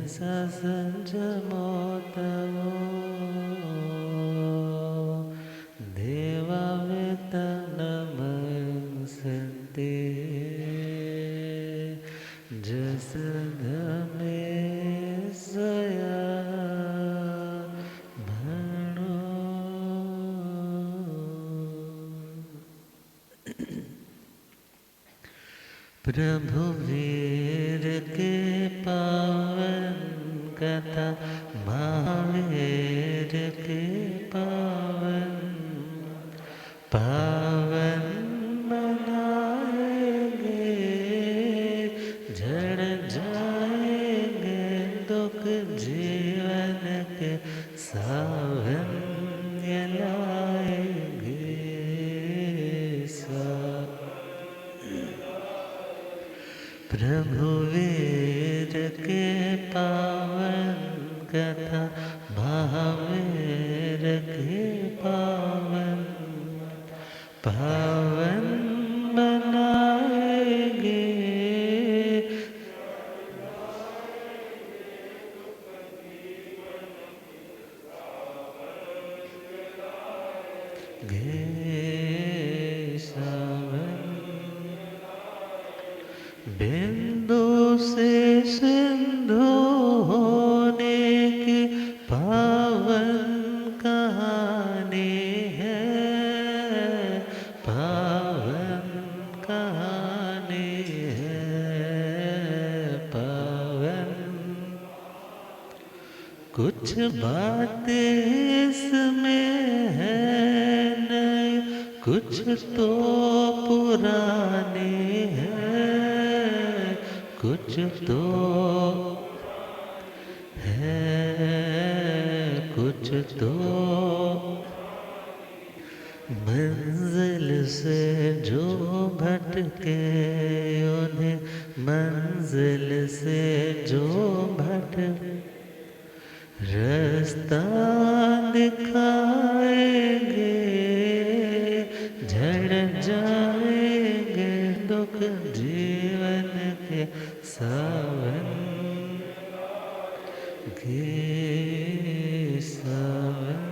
ससंजमोतवो देवावेतनमंसते जसधमे स्वया भणो। प्रभु वीर के पावन कथा महावीर के पावन पावन बनाएंगे झड़ जाएंगे दुख जीवन के सावन्य लाएंगे प्रभु वीर के पावन कथा महावीर के पावन पावन बनाएंगे बिंदु से सिंधु होने की पावन कहानी है पावन कहानी है पावन। कुछ बातें इसमें है नई कुछ तो पुरानी है कुछ तो है कुछ तो मंजिल से जो भटके उन्हें मंजिल से जो भटके रास्ता दिखाएंगे झड़ जाएंगे दुख जीवन के सावन के सावन।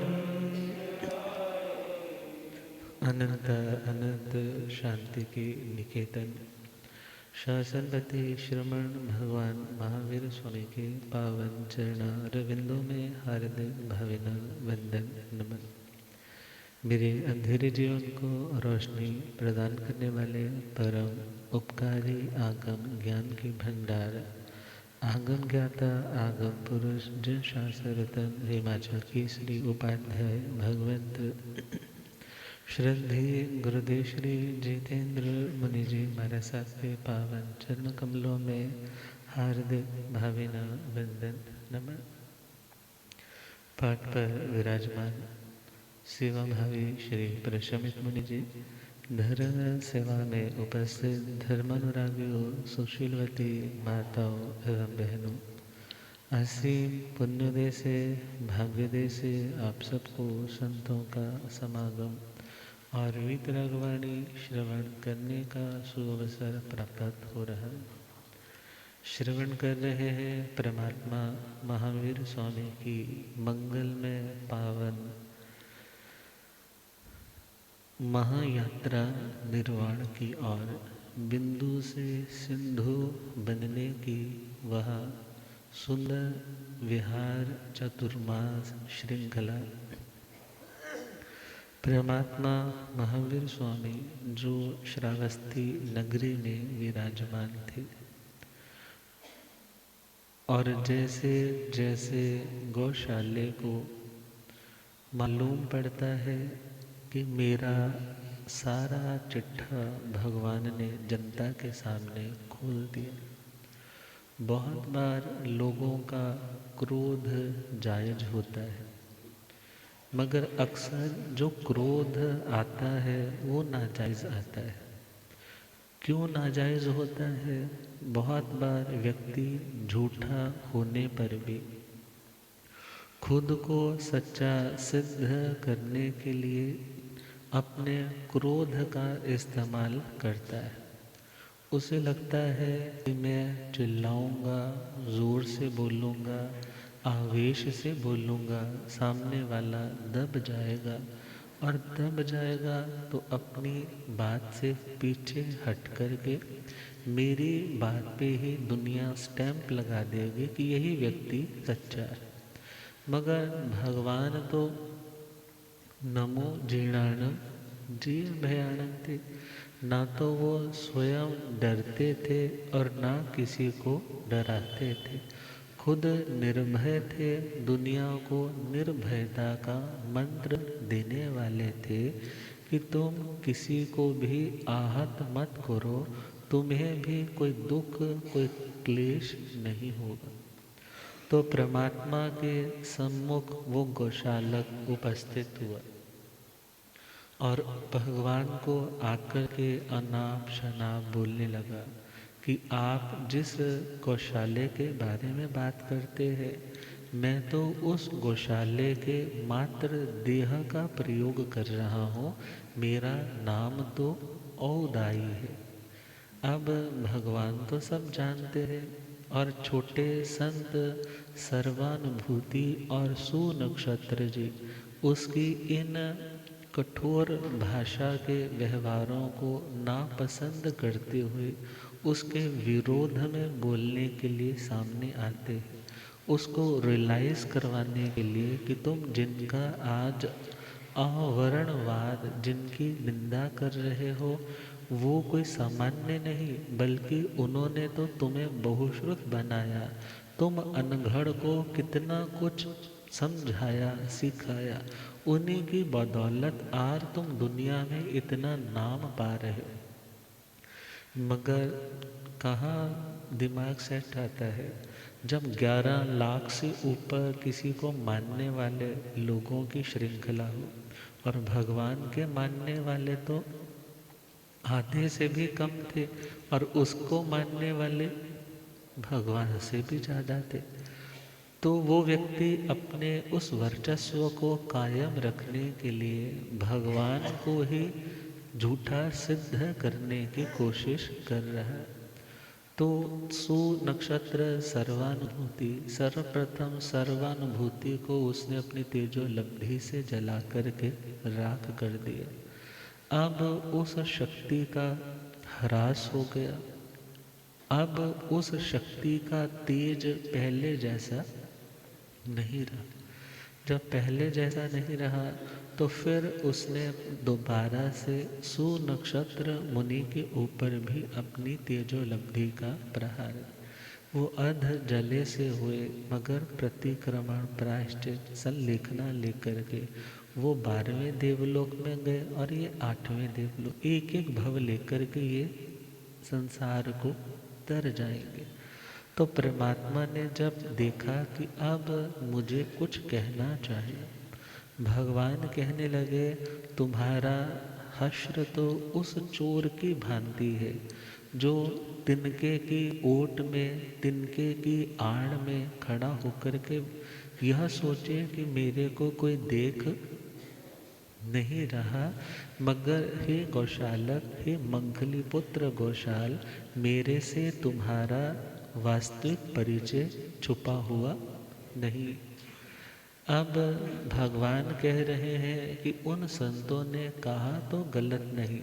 अनंत अनंत शांति की निकेतन शासनपति श्रमण भगवान महावीर स्वामी के पावन चरणारविंदों में हार्दिक भावना वंदन नमन। मेरे अंधेरे जीवन को रोशनी प्रदान करने वाले परम उपकारी आगम ज्ञान के भंडार आगम ज्ञाता आगम पुरुष जन शास्त्र रतन हिमाचल की श्री उपाध्याय भगवंत श्रद्धेय गुरुदेव श्री जितेंद्र मुनि जी महाराज साहब के पावन चरण कमलों में हार्दिक भावना वंदन नमन। पाठ पर विराजमान सेवाभावी श्री प्रशमित मुनि जी, धर्म सेवा में उपस्थित धर्मानुरागियों, सुशीलवती माताओं एवं बहनों, असीम पुण्योदय से भाग्योदय से आप सबको संतों का समागम और वीतरागवाणी श्रवण करने का सुअवसर प्राप्त हो रहा है। श्रवण कर रहे हैं परमात्मा महावीर स्वामी की मंगलमय पावन महायात्रा निर्वाण की ओर, बिंदु से सिंधु बनने की वह सुंदर विहार चतुर्मास श्रृंखला। परमात्मा महावीर स्वामी जो श्रावस्ती नगरी में विराजमान थे और जैसे जैसे गौशाले को मालूम पड़ता है कि मेरा सारा चिट्ठा भगवान ने जनता के सामने खोल दिया। बहुत बार लोगों का क्रोध जायज होता है, मगर अक्सर जो क्रोध आता है वो नाजायज आता है। क्यों नाजायज होता है? बहुत बार व्यक्ति झूठा होने पर भी खुद को सच्चा सिद्ध करने के लिए अपने क्रोध का इस्तेमाल करता है। उसे लगता है कि मैं चिल्लाऊंगा, ज़ोर से बोलूँगा, आवेश से बोलूँगा, सामने वाला दब जाएगा, और दब जाएगा तो अपनी बात से पीछे हट करके मेरी बात पे ही दुनिया स्टैंप लगा देगी कि यही व्यक्ति सच्चा है। मगर भगवान तो नमो जीर्णाणम जी भयानक थे। ना तो वो स्वयं डरते थे और ना किसी को डराते थे। खुद निर्भय थे, दुनिया को निर्भयता का मंत्र देने वाले थे कि तुम किसी को भी आहत मत करो, तुम्हें भी कोई दुख, कोई क्लेश नहीं होगा। तो परमात्मा के सम्मुख वो गौशालक उपस्थित हुआ और भगवान को आकर के अनाप शनाप बोलने लगा कि आप जिस गौशाले के बारे में बात करते हैं, मैं तो उस गौशाले के मात्र देह का प्रयोग कर रहा हूँ, मेरा नाम तो औदाई है। अब भगवान तो सब जानते हैं, और छोटे संत सर्वानुभूति और सुनक्षत्र जी उसकी इन कठोर भाषा के व्यवहारों को नापसंद करते हुए उसके विरोध में बोलने के लिए सामने आते हैं, उसको रियलाइज करवाने के लिए कि तुम जिनका आज अवर्णवाद, जिनकी निंदा कर रहे हो, वो कोई सामान्य नहीं, बल्कि उन्होंने तो तुम्हें बहुश्रुत बनाया। तुम अनघड़ को कितना कुछ समझाया, सिखाया, उन्हीं की बदौलत आज तुम दुनिया में इतना नाम पा रहे हो। मगर कहाँ दिमाग सेट आता है जब 11 लाख से ऊपर किसी को मानने वाले लोगों की श्रृंखला हो, और भगवान के मानने वाले तो आधे से भी कम थे, और उसको मानने वाले भगवान से भी ज़्यादा थे। तो वो व्यक्ति अपने उस वर्चस्व को कायम रखने के लिए भगवान को ही झूठा सिद्ध करने की कोशिश कर रहा है। तो सुनक्षत्र सर्वानुभूति, सर्वप्रथम सर्वानुभूति को उसने अपनी तेजोलब्धि से जला करके राख कर दिया। अब उस शक्ति का ह्रास हो गया। अब उस शक्ति का तेज पहले जैसा नहीं रहा। जब पहले जैसा नहीं रहा तो फिर उसने दोबारा से सुनक्षत्र मुनि के ऊपर भी अपनी तेजोलब्धि का प्रहार, वो अध जले से हुए मगर प्रतिक्रमण प्रायश्चित संलेखना लेकर के वो 12वें देवलोक में गए, और ये 8वें देवलोक, एक एक भव लेकर के ये संसार को तर जाएंगे। तो परमात्मा ने जब देखा कि अब मुझे कुछ कहना चाहिए, भगवान कहने लगे, तुम्हारा हश्र तो उस चोर की भांति है जो तिनके की ओट में, तिनके की आड़ में खड़ा होकर के यह सोचे कि मेरे को कोई देख नहीं रहा, मगर हे गौशालक, हे मंगली पुत्र गौशाल, मेरे से तुम्हारा वास्तविक परिचय छुपा हुआ नहीं। अब भगवान कह रहे हैं कि उन संतों ने कहा तो गलत नहीं।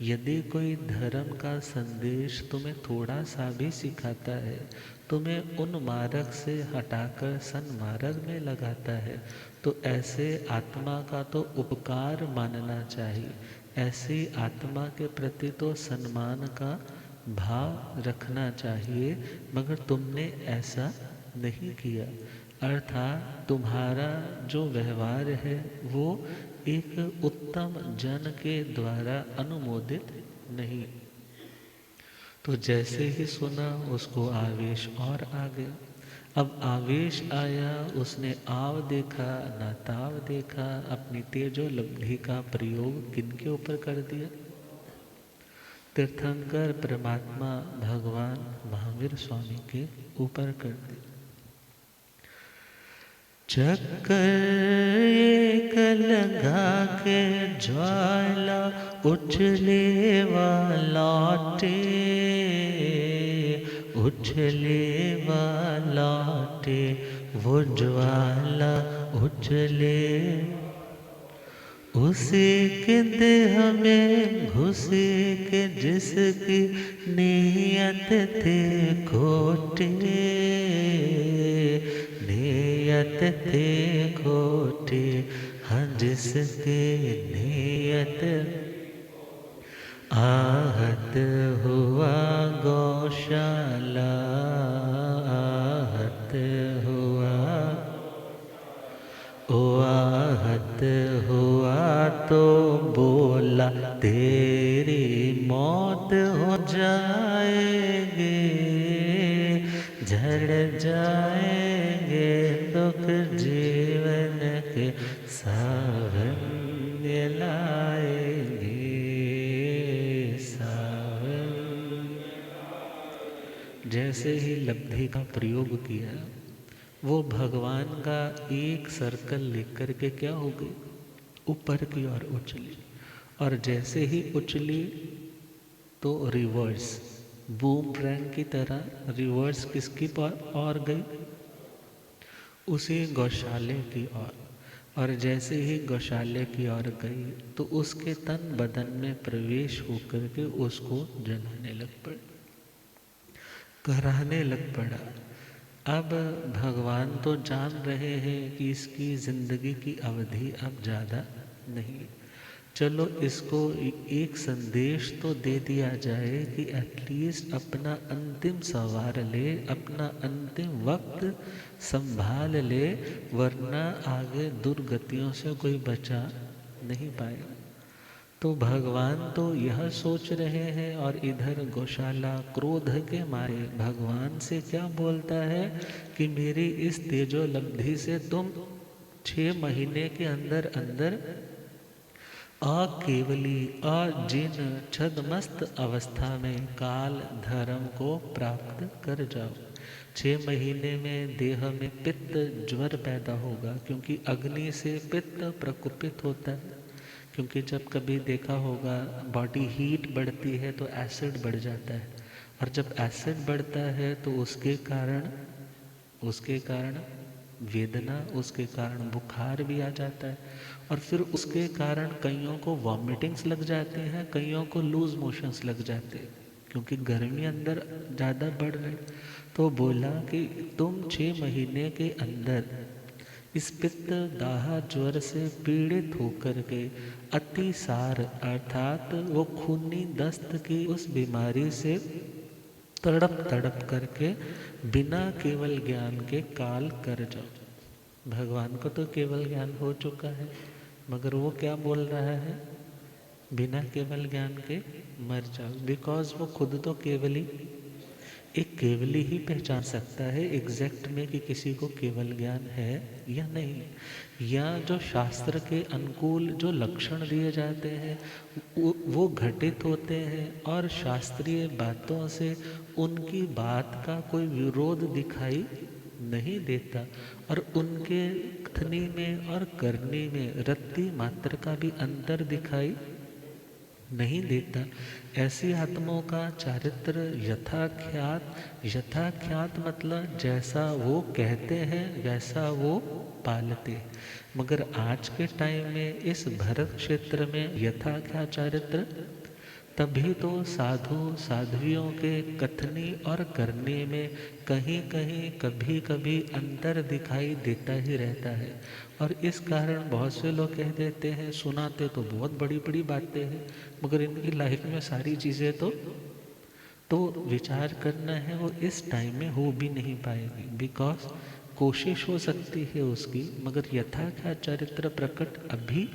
यदि कोई धर्म का संदेश तुम्हें थोड़ा सा भी सिखाता है, तुम्हें उन मार्ग से हटाकर सन्मार्ग में लगाता है, तो ऐसे आत्मा का तो उपकार मानना चाहिए, ऐसी आत्मा के प्रति तो सम्मान का भाव रखना चाहिए, मगर तुमने ऐसा नहीं किया। अर्थात तुम्हारा जो व्यवहार है वो एक उत्तम जन के द्वारा अनुमोदित नहीं। तो जैसे ही सुना उसको आवेश और आ गया। अब आवेश आया, उसने आव देखा ना ताव देखा, अपनी तेजोलब्धि का प्रयोग किनके ऊपर कर दिया? तीर्थंकर परमात्मा भगवान महावीर स्वामी के ऊपर कर दिया। चक्कर एक लगा के ज्वाला उछले लौटे, उछले व लौटे वो ज्वाला उछले, उसी के देह में घुसी के जिसकी नियत थे खोटे, नियत थे खोटे, हाँ जिसके नियत। आहत हुआ गौशाला, आहत हुआ, ओ आहत हुआ तो बोला तेरी मौत हो जाएगी, झड़ जाएंगे दुख जीवन के सावन लाएंगे, सावन। जैसे ही लब्धि का प्रयोग किया वो भगवान का एक सर्कल लेकर के क्या हो गई, ऊपर की ओर उछली, और जैसे ही उछली तो रिवर्स बूमरैंग की तरह रिवर्स किसकी ओर गई, उसी गौशाले की ओर। और जैसे ही गौशाले की ओर गई तो उसके तन बदन में प्रवेश होकर के उसको जलाने लग पड़ा, कराहने लग पड़ा। अब भगवान तो जान रहे हैं कि इसकी जिंदगी की अवधि अब ज़्यादा नहीं, चलो इसको एक संदेश तो दे दिया जाए कि एटलीस्ट अपना अंतिम सवार ले, अपना अंतिम वक्त संभाल ले, वरना आगे दुर्गतियों से कोई बचा नहीं पाएगा। तो भगवान तो यह सोच रहे हैं और इधर गौशाला क्रोध के मारे भगवान से क्या बोलता है कि मेरी इस तेजोलब्धि से तुम 6 महीने के अंदर अंदर अकेवली अजिन छदमस्त अवस्था में काल धर्म को प्राप्त कर जाओ। 6 महीने में देह में पित्त ज्वर पैदा होगा, क्योंकि अग्नि से पित्त प्रकोपित होता है। क्योंकि जब कभी देखा होगा बॉडी हीट बढ़ती है तो एसिड बढ़ जाता है, और जब एसिड बढ़ता है तो उसके कारण वेदना, उसके कारण बुखार भी आ जाता है, और फिर उसके कारण कईयों को वॉमिटिंग्स लग जाते हैं, कईयों को लूज मोशंस लग जाते हैं, क्योंकि गर्मी अंदर ज़्यादा बढ़ रही। तो बोला कि तुम 6 महीने के अंदर इस पित्त दाह ज्वर से पीड़ित होकर के अतिसार अर्थात वो खूनी दस्त की उस बीमारी से तड़प तड़प करके बिना केवल ज्ञान के काल कर जाओ। भगवान को तो केवल ज्ञान हो चुका है, मगर वो क्या बोल रहा है, बिना केवल ज्ञान के मर जाओ। बिकॉज वो खुद तो केवली, एक केवली ही पहचान सकता है एग्जैक्ट में कि किसी को केवल ज्ञान है या नहीं, या जो शास्त्र के अनुकूल जो लक्षण दिए जाते हैं वो घटित होते हैं, और शास्त्रीय बातों से उनकी बात का कोई विरोध दिखाई नहीं देता, और उनके कथनी में और करने में रत्ती मात्र का भी अंतर दिखाई नहीं देता। ऐसी आत्माओं का चारित्र यथाख्यात, यथाख्यात मतलब जैसा वो कहते हैं वैसा वो पालते। मगर आज के टाइम में इस भरत क्षेत्र में यथाख्यात चारित्र तभी तो साधु साध्वियों के कथनी और करने में कहीं कहीं कभी कभी अंतर दिखाई देता ही रहता है। और इस कारण बहुत से लोग कह देते हैं, सुनाते तो बहुत बड़ी बड़ी बातें हैं, मगर इनकी लाइफ में सारी चीज़ें तो विचार करना है वो इस टाइम में हो भी नहीं पाएगी। बिकॉज कोशिश हो सकती है उसकी, मगर यथाख्यात चरित्र प्रकट अभी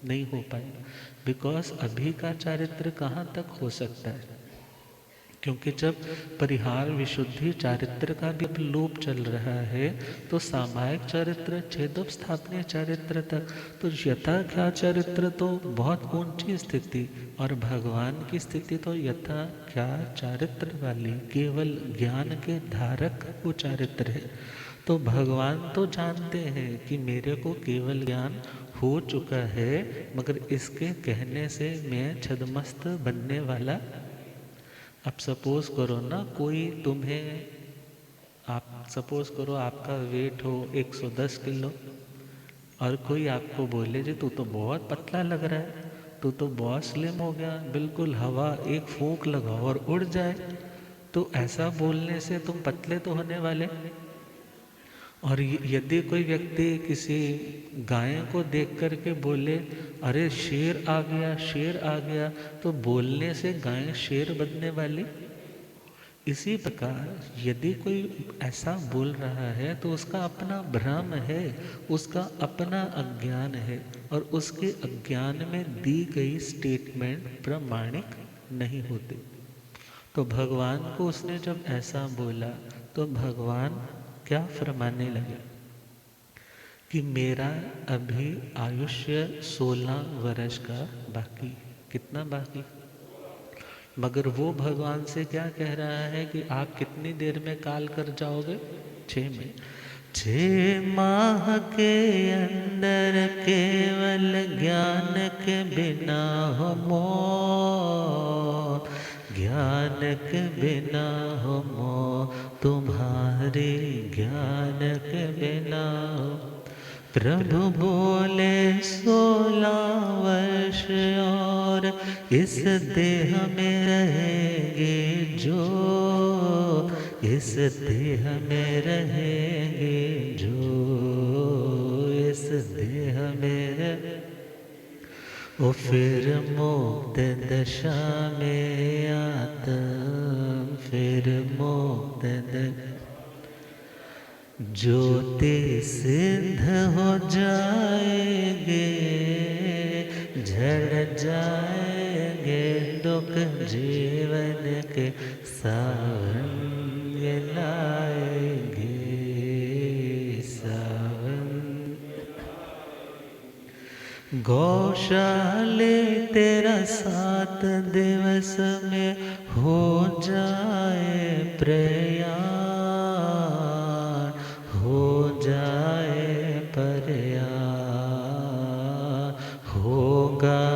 नहीं हो पाएगा। बिकॉज अभी का चारित्र कहाँ तक हो सकता है, क्योंकि जब परिहार विशुद्धि चारित्र का भी लोप चल रहा है तो सामायिक चरित्र छेदोपस्थापनीय चारित्र तक, तो यथाख्यात चरित्र तो बहुत ऊंची स्थिति, और भगवान की स्थिति तो यथाख्यात चारित्र वाली केवल ज्ञान के धारक वो चारित्र है। तो भगवान तो जानते हैं कि मेरे को केवल ज्ञान हो चुका है, मगर इसके कहने से मैं छदमस्त बनने वाला अब सपोज करो ना, कोई तुम्हें, आप सपोज करो आपका वेट हो 110 किलो और कोई आपको बोले जी तू तो बहुत पतला लग रहा है, तू तो बहुत स्लिम हो गया, बिल्कुल हवा एक फूंक लगाओ और उड़ जाए, तो ऐसा बोलने से तुम पतले तो होने वाले। और यदि कोई व्यक्ति किसी गाय को देख करके बोले अरे शेर आ गया, शेर आ गया, तो बोलने से गाय शेर बनने वाली। इसी प्रकार यदि कोई ऐसा बोल रहा है तो उसका अपना भ्रम है, उसका अपना अज्ञान है, और उसके अज्ञान में दी गई स्टेटमेंट प्रामाणिक नहीं होती। तो भगवान को उसने जब ऐसा बोला तो भगवान क्या फरमाने लगे कि मेरा अभी आयुष्य 16 वर्ष का बाकी। कितना बाकी? मगर वो भगवान से क्या कह रहा है कि आप कितनी देर में काल कर जाओगे? 6 में। 6 माह के अंदर केवल ज्ञान के बिना हो मौत, ज्ञान के बिना हो मौत, तुम्हारे ज्ञान के बिना हो। प्रभु बोले 16 वर्ष और इस देह में रहेंगे जो, इस देह में रहेंगे जो, इस देह में वो फिर मुक्त दशा में आत्म, फिर मुक्त ज्योति सिद्ध हो जाएंगे, झड़ जाएंगे दुख जीवन के सावन लाएंगे, सावन। गौशाले तेरा 7 दिवस में हो जाए प्रयाण, हो जाए प्रयाण, होगा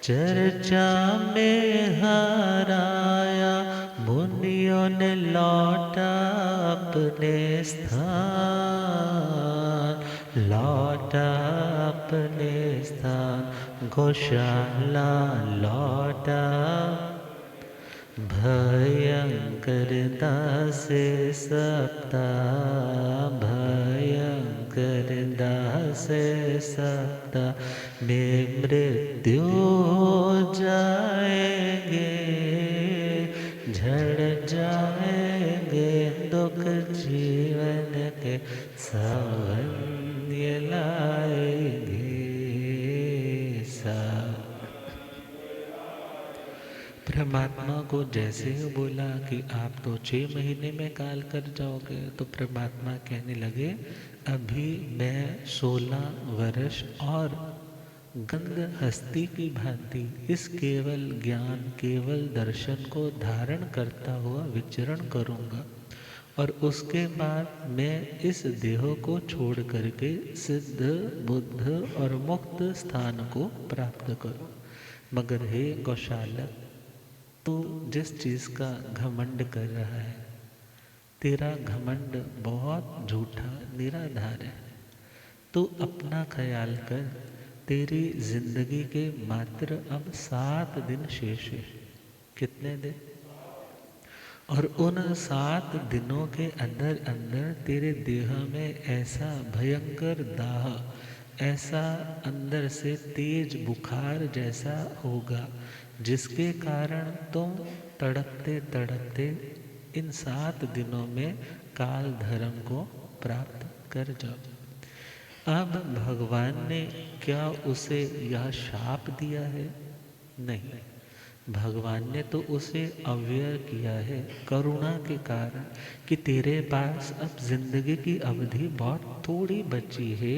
चर्चा में हराया मुनियों ने लौटा अपने स्थान, लौटा अपने स्थान, गौशाला लौटा भयंकर दास सप्ताह, भयंकर दास सप्ताह में मृत्यु हो जाएंगे, झड़ जाएंगे दुख जीवन के सावन लाएंगे, परमात्मा को जैसे ही बोला कि आप तो 6 महीने में काल कर जाओगे, तो परमात्मा कहने लगे अभी मैं 16 वर्ष और गंग हस्ती की भांति इस केवल ज्ञान, केवल दर्शन को धारण करता हुआ विचरण करूँगा, और उसके बाद मैं इस देह को छोड़ करके सिद्ध, बुद्ध और मुक्त स्थान को प्राप्त करूँ। मगर हे गौशालक, तू जिस चीज़ का घमंड कर रहा है, तेरा घमंड बहुत झूठा निराधार है। तू अपना ख्याल कर, तेरी जिंदगी के मात्र अब 7 दिन शेष है। कितने दिन? और उन 7 दिनों के अंदर अंदर तेरे देह में ऐसा भयंकर दाह, ऐसा अंदर से तेज बुखार जैसा होगा जिसके कारण तुम तड़पते तड़पते इन 7 दिनों में काल धर्म को प्राप्त कर जाओ। अब भगवान ने क्या उसे यह शाप दिया है? नहीं, भगवान ने तो उसे अवेयर किया है करुणा के कारण कि तेरे पास अब जिंदगी की अवधि बहुत थोड़ी बची है,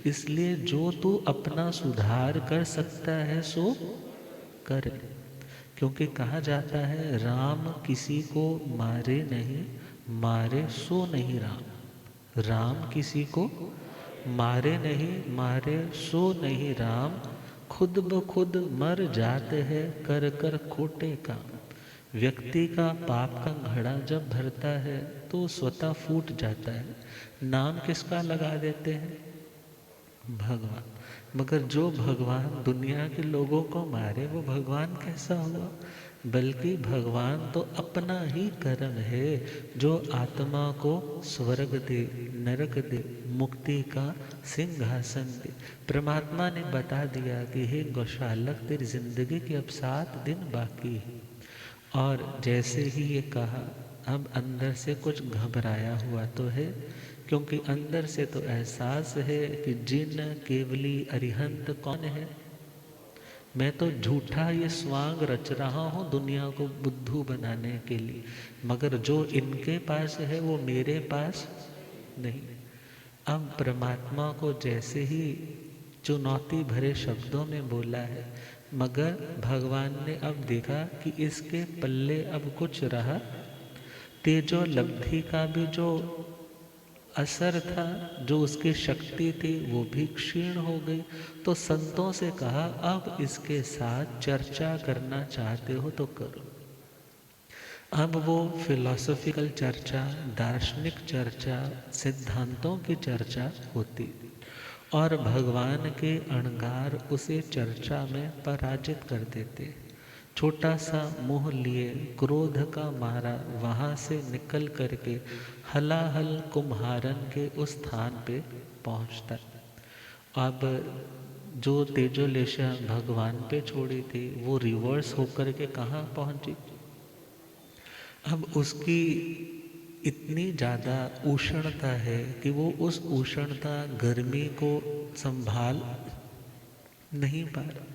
इसलिए जो तू अपना सुधार कर सकता है सो कर। क्योंकि कहा जाता है राम किसी को मारे नहीं, मारे सो नहीं राम। राम किसी को मारे नहीं, मारे सो नहीं राम, खुद ब खुद मर जाते हैं कर कर खोटे काम। व्यक्ति का पाप का घड़ा जब भरता है तो स्वतः फूट जाता है। नाम किसका लगा देते हैं? भगवान। मगर जो भगवान दुनिया के लोगों को मारे वो भगवान कैसा हुआ? बल्कि भगवान तो अपना ही कर्म है जो आत्मा को स्वर्ग दे, नरक दे, मुक्ति का सिंहासन दे। परमात्मा ने बता दिया कि हे गौशालक, तेरी जिंदगी के अब 7 दिन बाकी है। और जैसे ही ये कहा, अब अंदर से कुछ घबराया हुआ तो है, क्योंकि अंदर से तो एहसास है कि जिन केवली अरिहंत कौन है? मैं तो झूठा ये स्वांग रच रहा हूँ दुनिया को बुद्धू बनाने के लिए, मगर जो इनके पास है वो मेरे पास नहीं। अब परमात्मा को जैसे ही चुनौती भरे शब्दों में बोला है, मगर भगवान ने अब देखा कि इसके पल्ले अब कुछ रहा। तेजो लब्धि का भी जो असर था, जो उसकी शक्ति थी, वो भी क्षीण हो गई। तो संतों से कहा, अब इसके साथ चर्चा करना चाहते हो तो करो। अब वो फिलॉसफिकल चर्चा, दार्शनिक चर्चा, सिद्धांतों की चर्चा होती और भगवान के अणगार उसे चर्चा में पराजित कर देते। छोटा सा मुंह लिए क्रोध का मारा वहाँ से निकल करके हलाहल कुम्हारन के उस स्थान पे पहुँचता। अब जो तेजोलेशा भगवान पे छोड़ी थी वो रिवर्स होकर के कहाँ पहुँची? अब उसकी इतनी ज़्यादा उष्णता है कि वो उस उष्णता गर्मी को संभाल नहीं पा रहा।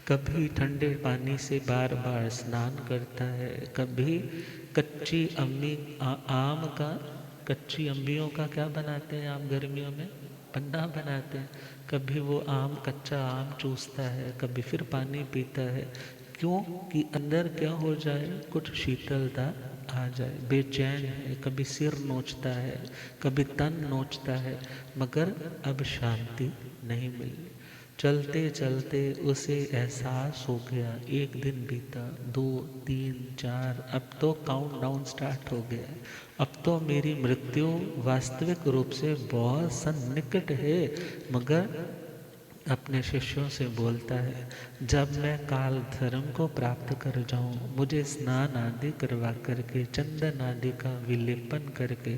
कभी ठंडे पानी से बार बार स्नान करता है, कभी कच्ची कच्ची अम्बियों का क्या बनाते हैं आप गर्मियों में? पन्ना बनाते हैं। कभी वो कच्चा आम चूसता है, कभी फिर पानी पीता है। क्यों? कि अंदर क्या हो जाए, कुछ शीतलता आ जाए। बेचैन है, कभी सिर नोचता है, कभी तन नोचता है, मगर अब शांति नहीं मिली। चलते चलते उसे एहसास हो गया, एक दिन बीता, 2, 3, 4, अब तो काउंटडाउन स्टार्ट हो गया। अब तो मेरी मृत्यु वास्तविक रूप से बहुत सन्निकट है। मगर अपने शिष्यों से बोलता है, जब मैं काल धर्म को प्राप्त कर जाऊं, मुझे स्नान आदि करवा करके, चंदन आदि का विलेपन करके,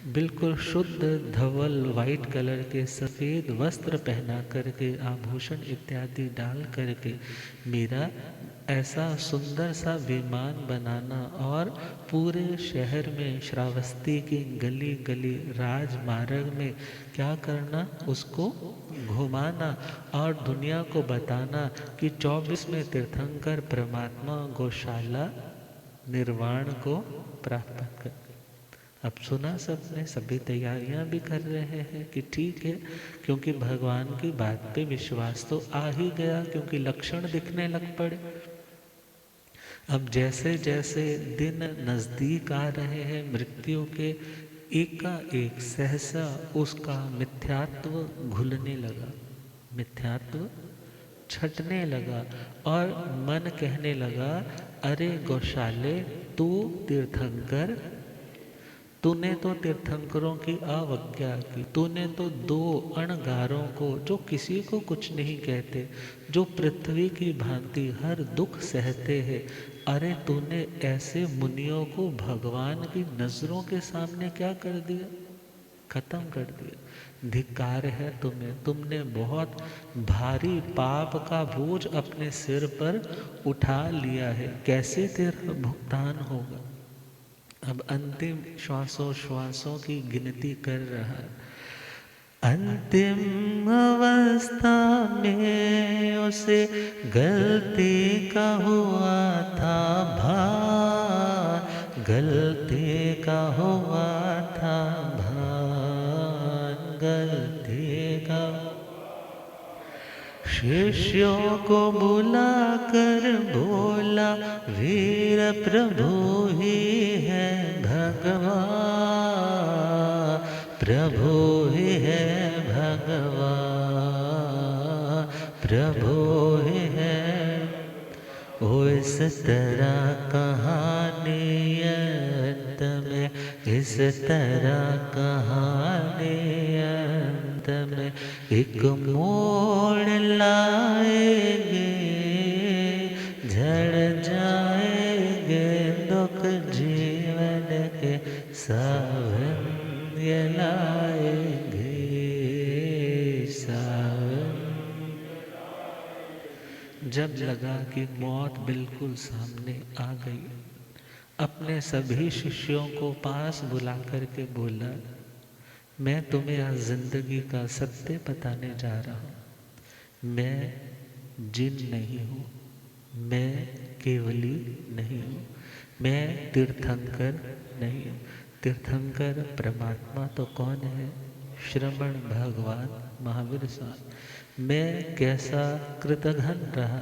बिल्कुल शुद्ध धवल वाइट कलर के सफ़ेद वस्त्र पहना करके, आभूषण इत्यादि डाल करके मेरा ऐसा सुंदर सा विमान बनाना और पूरे शहर में श्रावस्ती की गली गली राजमार्ग में क्या करना, उसको घुमाना और दुनिया को बताना कि 24वें तीर्थंकर परमात्मा गौशाला निर्वाण को प्राप्त कर। अब सुना सबने, सभी तैयारियां भी कर रहे हैं कि ठीक है, क्योंकि भगवान की बात पे विश्वास तो आ ही गया, क्योंकि लक्षण दिखने लग पड़े। अब जैसे जैसे दिन नजदीक आ रहे हैं मृत्यु के, एकाएक सहसा उसका मिथ्यात्व घुलने लगा, मिथ्यात्व छटने लगा और मन कहने लगा, अरे गौशाले, तू तीर्थंकर, तूने तो तीर्थंकरों की अवज्ञा की। तूने तो 2 अणगारों को, जो किसी को कुछ नहीं कहते, जो पृथ्वी की भांति हर दुख सहते हैं, अरे तूने ऐसे मुनियों को भगवान की नजरों के सामने क्या कर दिया? खत्म कर दिया। धिक्कार है तुम्हें, तुमने बहुत भारी पाप का बोझ अपने सिर पर उठा लिया है। कैसे तेरा भुगतान होगा? अब अंतिम श्वासों की गिनती कर रहा है। अंतिम अवस्था में उसे गलती का हुआ था भान, गलती का हुआ था भान, गलती का। शिष्यों को बुला कर बोला, वीर प्रभु ही है भगवान, प्रभु ही है भगवान, प्रभु इस तरह कहानी अंत में, इस तरह कहानी अंत में एक मोड़ लाएंगे, झड़ जाएंगे दुख जीवन के, सावन ये लाएंगे, सावन। जब लगा कि मौत बिल्कुल सामने आ गई, अपने सभी शिष्यों को पास बुला करके बोला, मैं तुम्हें आज जिंदगी का सत्य बताने जा रहा हूँ। मैं जिन नहीं हूँ, मैं केवली नहीं हूँ, मैं तीर्थंकर नहीं हूँ। तीर्थंकर परमात्मा तो कौन है? श्रवण भगवान महावीर स्वामी। मैं कैसा कृतघ्न रहा,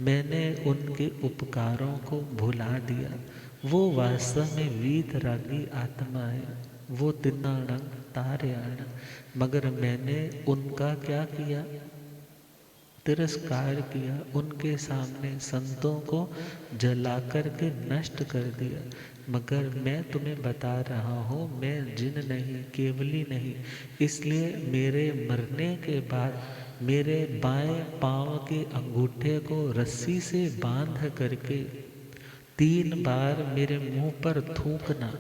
मैंने उनके उपकारों को भुला दिया। वो वास्तव में वीतरागी आत्मा है, वो तिन्नाणं तारयाण, मगर मैंने उनका क्या किया? तिरस्कार किया। उनके सामने संतों को जला करके नष्ट कर दिया। मगर मैं तुम्हें बता रहा हूँ, मैं जिन नहीं, केवली नहीं। इसलिए मेरे मरने के बाद मेरे बाएं पाँव के अंगूठे को रस्सी से बांध करके 3 बार मेरे मुंह पर थूकना,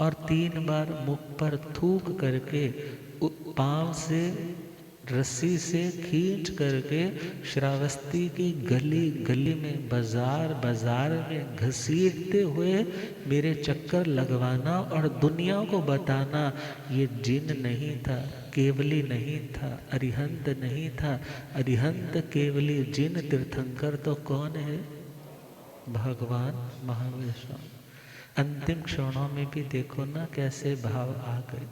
और 3 बार मुख पर थूक करके पाँव से रस्सी से खींच करके श्रावस्ती की गली गली में, बाजार बाजार में घसीटते हुए मेरे चक्कर लगवाना और दुनिया को बताना, ये जिन नहीं था, केवली नहीं था, अरिहंत नहीं था। अरिहंत केवली जिन तीर्थंकर तो कौन है? भगवान महावीर स्वामी। अंतिम क्षणों में भी देखो ना कैसे भाव आ गए,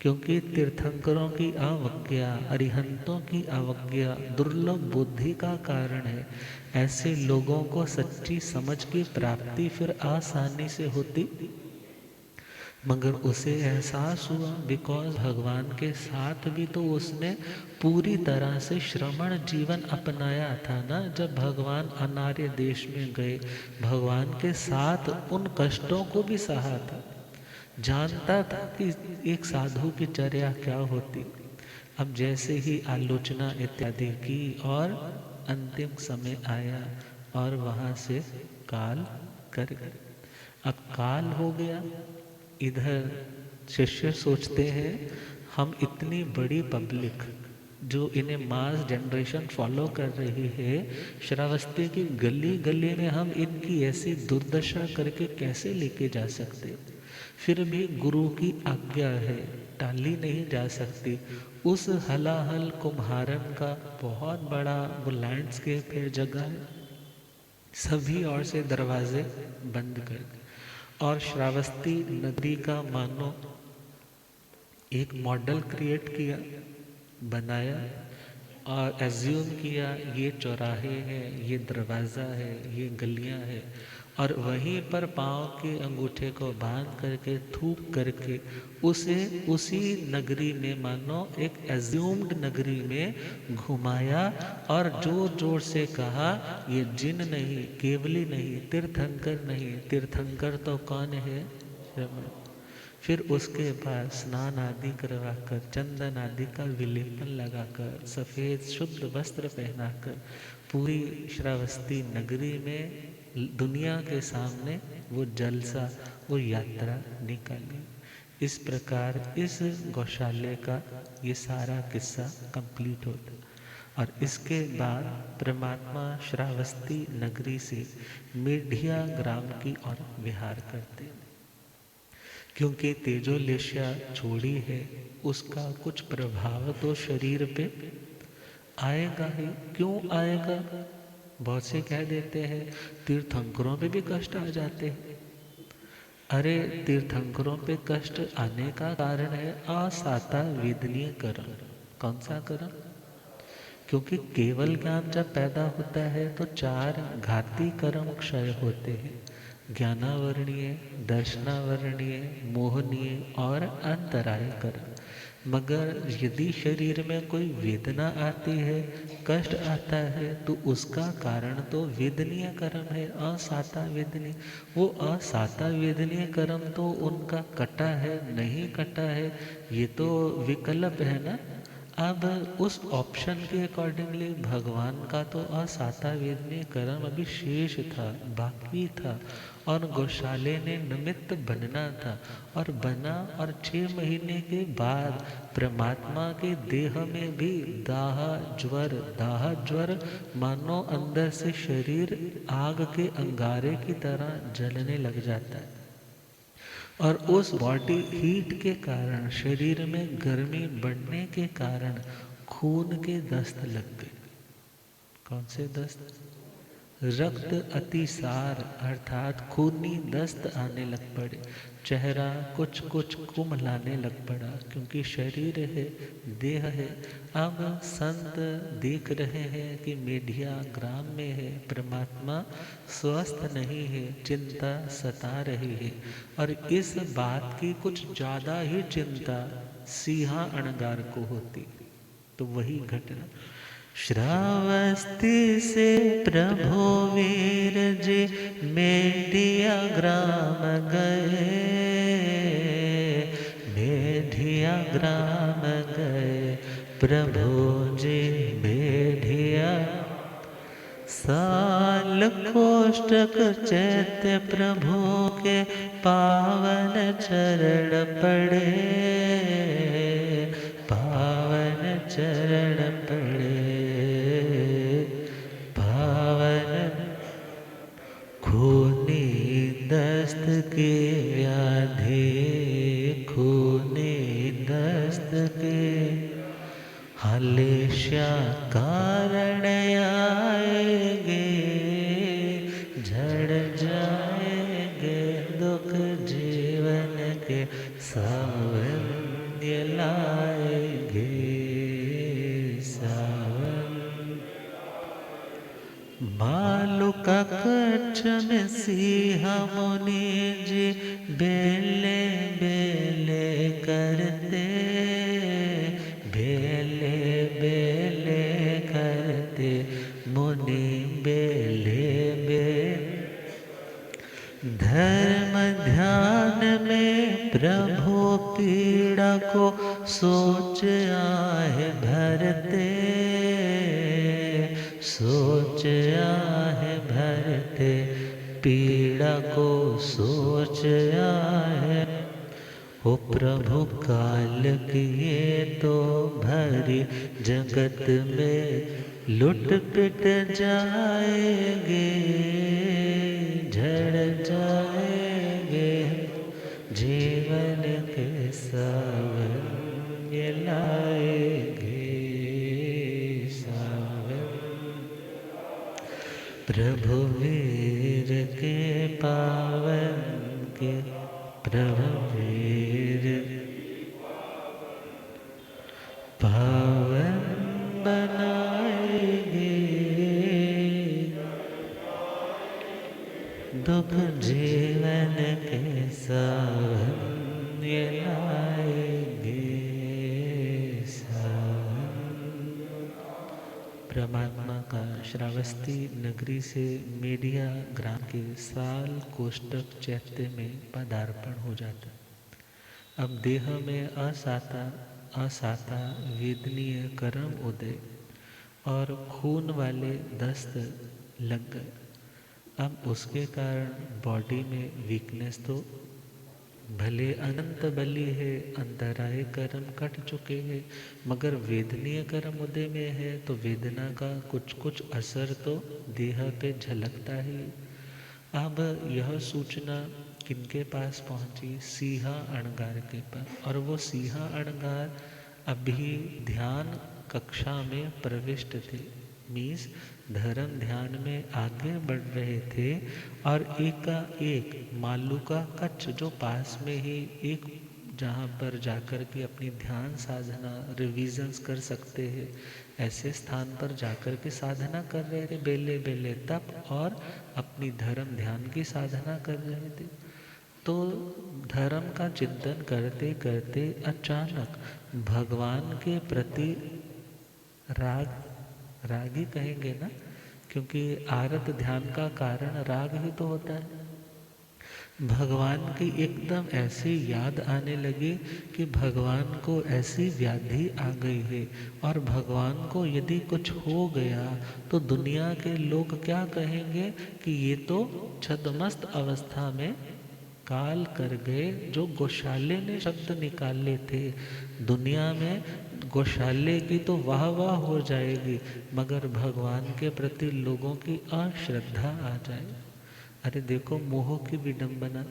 क्योंकि तीर्थंकरों की अवज्ञा, अरिहंतों की अवज्ञा दुर्लभ बुद्धि का कारण है। ऐसे लोगों को सच्ची समझ की प्राप्ति फिर आसानी से होती, मगर उसे एहसास हुआ, बिकॉज भगवान के साथ भी तो उसने पूरी तरह से श्रमण जीवन अपनाया था ना। जब भगवान अनार्य देश में गए, भगवान के साथ उन कष्टों को भी सहा था, जानता था कि एक साधु की चर्या क्या होती। अब जैसे ही आलोचना इत्यादि की और अंतिम समय आया और वहाँ से काल कर गए। अब काल हो गया, इधर शिष्य सोचते हैं हम इतनी बड़ी पब्लिक जो इन्हें मास जनरेशन फॉलो कर रही है, श्रावस्ती की गली गली में हम इनकी ऐसी दुर्दशा करके कैसे लेके जा सकते। फिर भी गुरु की आज्ञा है, टाली नहीं जा सकती। उस हलाहल कुम्हारन का बहुत बड़ा वो लैंडस्केप है, जगह है, सभी ओर से दरवाजे बंद कर दिए और श्रावस्ती नदी का मानो एक मॉडल क्रिएट किया, बनाया और एज्यूम किया ये चौराहे हैं, ये दरवाज़ा है, ये गलियां हैं, और वहीं पर पाँव के अंगूठे को बांध करके थूक करके उसे उसी नगरी में, मानो एक एज्यूम्ड नगरी में घुमाया और जोर जोर से कहा, ये जिन नहीं, केवली नहीं, तीर्थंकर नहीं। तीर्थंकर तो कौन है? श्रमण। फिर उसके बाद स्नान आदि करवाकर, चंदन आदि का विलेपन लगाकर, सफ़ेद शुद्ध वस्त्र पहनाकर पूरी श्रावस्ती नगरी में दुनिया के सामने वो जलसा, वो यात्रा निकाली। इस प्रकार इस गौशाले का ये सारा किस्सा कंप्लीट होता। और इसके बाद परमात्मा श्रावस्ती नगरी से मेढिया ग्राम की ओर विहार करते, क्योंकि तेजोलेश्या छोड़ी है, उसका कुछ प्रभाव तो शरीर पे आएगा ही। क्यों आएगा? बहुत से कह देते हैं तीर्थंकरों पे भी कष्ट आ जाते हैं। अरे तीर्थंकरों पे कष्ट आने का कारण है असाता वेदनीय कर्म। कौन सा कर्म? क्योंकि केवल ज्ञान जब पैदा होता है तो 4 घाती कर्म क्षय होते हैं, ज्ञानावरणीय, दर्शनावरणीय, मोहनीय और अंतराय कर्म। मगर यदि शरीर में कोई वेदना आती है, कष्ट आता है, तो उसका कारण तो वेदनीय कर्म है, असाता वेदनीय। वो असाता वेदनीय कर्म तो उनका कटा है, नहीं कटा है, ये तो विकल्प है ना। अब उस ऑप्शन के अकॉर्डिंगली भगवान का तो असाता वेदनीय कर्म अभी शेष था, बाकी था, और गौशाले ने निमित्त बनना था, और बना, और 6 महीने के बाद परमात्मा के देह में भी दाह ज्वर मानो अंदर से शरीर आग के अंगारे की तरह जलने लग जाता है, और उस बॉडी हीट के कारण, शरीर में गर्मी बढ़ने के कारण खून के दस्त लग गए। कौन से दस्त? रक्त अतिसार अर्थात खूनी दस्त आने लग पड़े। चेहरा कुछ कुछ कुम्हलाने लग पड़ा, क्योंकि शरीर है, देह है। अब संत देख रहे हैं कि मेढिया ग्राम में है, परमात्मा स्वस्थ नहीं है, चिंता सता रही है, और इस बात की कुछ ज्यादा ही चिंता सिंहा अणगार को होती। तो वही घटना, श्रावस्ती से प्रभु वीर जी मेढिया ग्राम गए, मेढिया ग्राम गए प्रभु जी मेढिया। साल कोष्टक चैत्य प्रभु के पावन चरण पड़े, पावन चरण पड़े, पावन। खूनी दस्त के व्याधि, खूनी दस्त के हलेशा कारण आएंगे, झड़ जाएंगे दुख जीवन के, सावन ये लाएंगे, सावन। मालू का कच्छ में सिंहा मुनि जी बेले बेले करते, बेले बेले करते, मुनि बेले बेले। धर्म ध्यान में प्रभु पीड़ा को सोच आहे भरते, सोच आहे भरते, पीड़ा को सोच आहे। ओ प्रभु काल किए तो भरी जगत में लुट पिट जाएंगे, झड़ जाएंगे जीवन के सावन ये लाएंगे, सावन। प्रभु वीर के पावन के, प्रभु वीर पावन बनाएंगे, दुख जीवन के सावन ये लाएंगे, सावन। परमात्मा का श्रावस्ती नगरी से मेढिया ग्राम के साल कोष्टक चैत्य में पदार्पण हो जाता। अब देह में असाता वेदनीय कर्म उदय और खून वाले दस्त लग गए। अब उसके कारण बॉडी में वीकनेस तो भले अनंत बली है, अंतराय कर्म कट चुके हैं, मगर वेदनीय कर्म उदय में है, तो वेदना का कुछ कुछ असर तो देह पे झलकता ही। अब यह सूचना किनके पास पहुंची? सिंहा अणगार के पास। और वो सिंहा अणगार अभी ध्यान कक्षा में प्रविष्ट थे, मीन्स धर्म ध्यान में आगे बढ़ रहे थे, और एक मालू का कच्छ जो पास में ही एक जहाँ पर जाकर के अपनी ध्यान साधना रिविजन्स कर सकते हैं, ऐसे स्थान पर जाकर के साधना कर रहे थे, बेले बेले तप और अपनी धर्म ध्यान की साधना कर रहे थे। तो धर्म का चिंतन करते करते अचानक भगवान के प्रति राग, राग ही कहेंगे ना, क्योंकि आरत ध्यान का कारण राग ही तो होता है। भगवान की एकदम ऐसी याद आने लगी कि भगवान को ऐसी व्याधि आ गई है, और भगवान को यदि कुछ हो गया तो दुनिया के लोग क्या कहेंगे कि ये तो छद्मस्त अवस्था में काल कर गए। जो गौशाले ने शब्द निकाले थे, दुनिया में गौशाले की तो वाह वाह हो जाएगी, मगर भगवान के प्रति लोगों की अश्रद्धा आ जाए। अरे देखो मोह की विडंबना।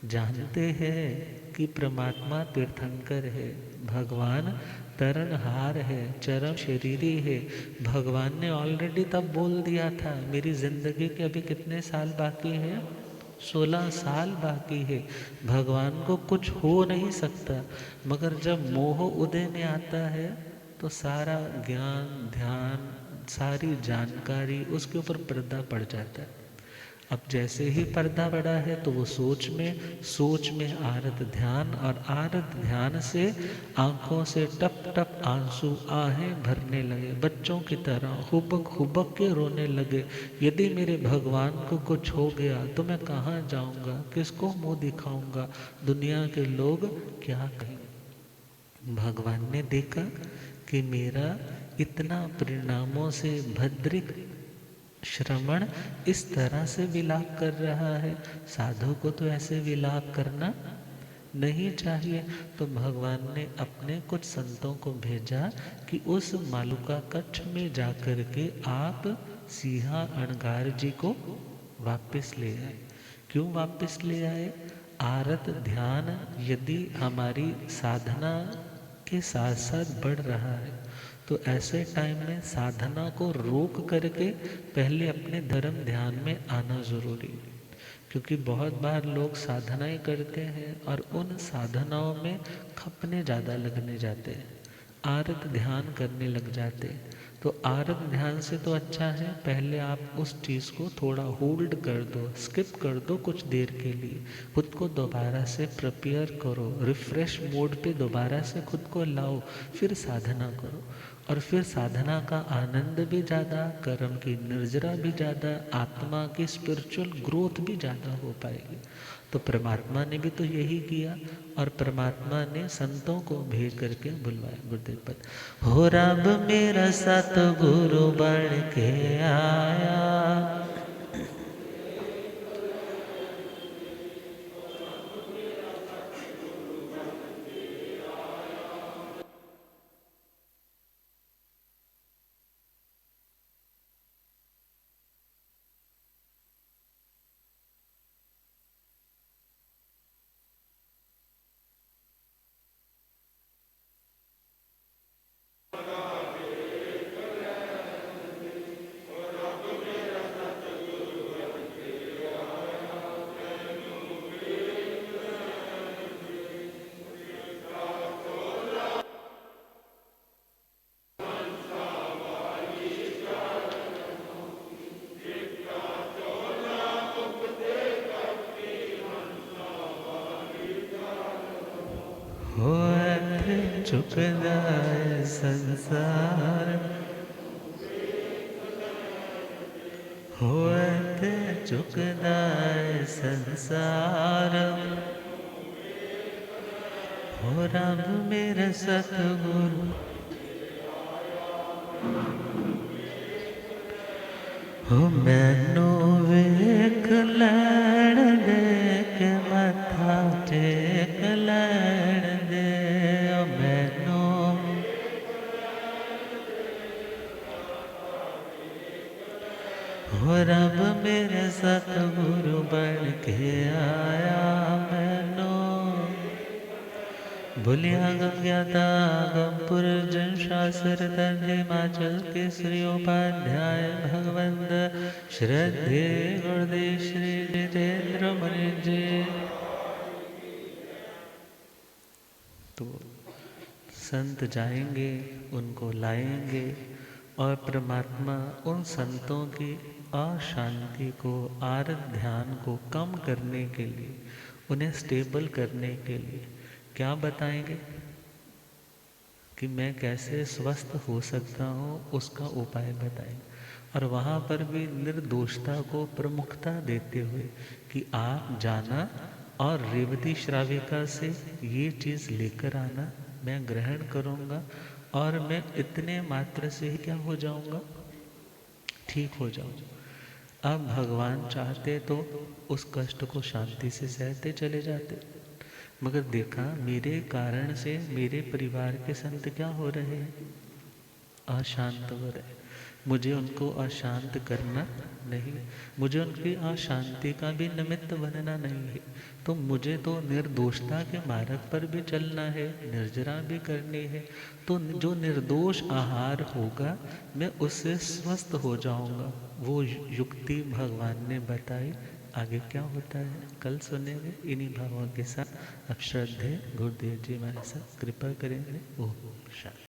जानते हैं कि परमात्मा तीर्थंकर है, भगवान तरणहार है, चरम शरीरी है। भगवान ने ऑलरेडी तब बोल दिया था मेरी जिंदगी के अभी कितने साल बाकी है, 16 साल बाकी है, भगवान को कुछ हो नहीं सकता। मगर जब मोह उदय में आता है तो सारा ज्ञान ध्यान सारी जानकारी उसके ऊपर पर्दा पड़ जाता है। अब जैसे ही पर्दा पड़ा है तो वो सोच में आरत ध्यान, और आरत ध्यान से आंखों से टप टप आंसू आहें भरने लगे, बच्चों की तरह हुबक हुबक के रोने लगे। यदि मेरे भगवान को कुछ हो गया तो मैं कहाँ जाऊंगा, किसको मुंह दिखाऊंगा, दुनिया के लोग क्या कहेंगे। भगवान ने देखा कि मेरा इतना परिणामों से भद्रिक श्रमण इस तरह से विलाप कर रहा है, साधु को तो ऐसे विलाप करना नहीं चाहिए। तो भगवान ने अपने कुछ संतों को भेजा कि उस मालूका कच्छ में जाकर के आप सिंहा अणगार जी को वापस ले आए। क्यों वापस ले आए? आरत ध्यान यदि हमारी साधना के साथ साथ बढ़ रहा है तो ऐसे टाइम में साधना को रोक करके पहले अपने धर्म ध्यान में आना ज़रूरी है। क्योंकि बहुत बार लोग साधनाएं करते हैं और उन साधनाओं में खपने ज़्यादा लगने जाते हैं, आरत ध्यान करने लग जाते हैं। तो आरत ध्यान से तो अच्छा है पहले आप उस चीज़ को थोड़ा होल्ड कर दो, स्किप कर दो कुछ देर के लिए, खुद को दोबारा से प्रिपेयर करो, रिफ्रेश मोड पे दोबारा से खुद को लाओ, फिर साधना करो। और फिर साधना का आनंद भी ज़्यादा, कर्म की निर्जरा भी ज़्यादा, आत्मा की स्पिरिचुअल ग्रोथ भी ज़्यादा हो पाएगी। तो परमात्मा ने भी तो यही किया, और परमात्मा ने संतों को भेज करके बुलवाया। गुरुदेव पद हो रब मेरा सतगुरु बन के आया, होत चुक जाए संसार, होत चुक जाए संसार, हो रब मेरे सतगुरु, हो मैनू वेख लैण दे के मथा टेक लैण दे, ओ मैनू हो रब मेरे सतगुरु बन के आया, मैनू भुलिया गम ज्ञाता गम पुरजन शास्त्र तन हिमाचल केसरी उपाध्याय भगवंत श्रद्धे गुरुदेव श्री जितेंद्र मुनि जी। तो संत जाएंगे, उनको लाएंगे, और परमात्मा उन संतों की अशांति को, आरत ध्यान को कम करने के लिए उन्हें स्टेबल करने के लिए क्या बताएंगे कि मैं कैसे स्वस्थ हो सकता हूँ, उसका उपाय बताएंगे। और वहाँ पर भी निर्दोषता को प्रमुखता देते हुए कि आप जाना और रेवती श्राविका से ये चीज़ लेकर आना, मैं ग्रहण करूँगा और मैं इतने मात्र से ही क्या हो जाऊँगा, ठीक हो जाऊँगा। अब भगवान चाहते तो उस कष्ट को शांति से सहते चले जाते, मगर देखा मेरे कारण से मेरे परिवार के संत क्या हो रहे हैं, अशांत हो रहे। मुझे उनको अशांत करना नहीं, मुझे उनकी अशांति का भी निमित्त बनना नहीं है। तो मुझे तो निर्दोषता के मार्ग पर भी चलना है, निर्जरा भी करनी है। तो जो निर्दोष आहार होगा मैं उससे स्वस्थ हो जाऊंगा। वो युक्ति भगवान ने बताई। आगे क्या होता है कल सुनेंगे इन्हीं भावों के साथ। अब श्रद्धेय गुरुदेव जी हमारे साथ कृपा करेंगे। ओम शांति।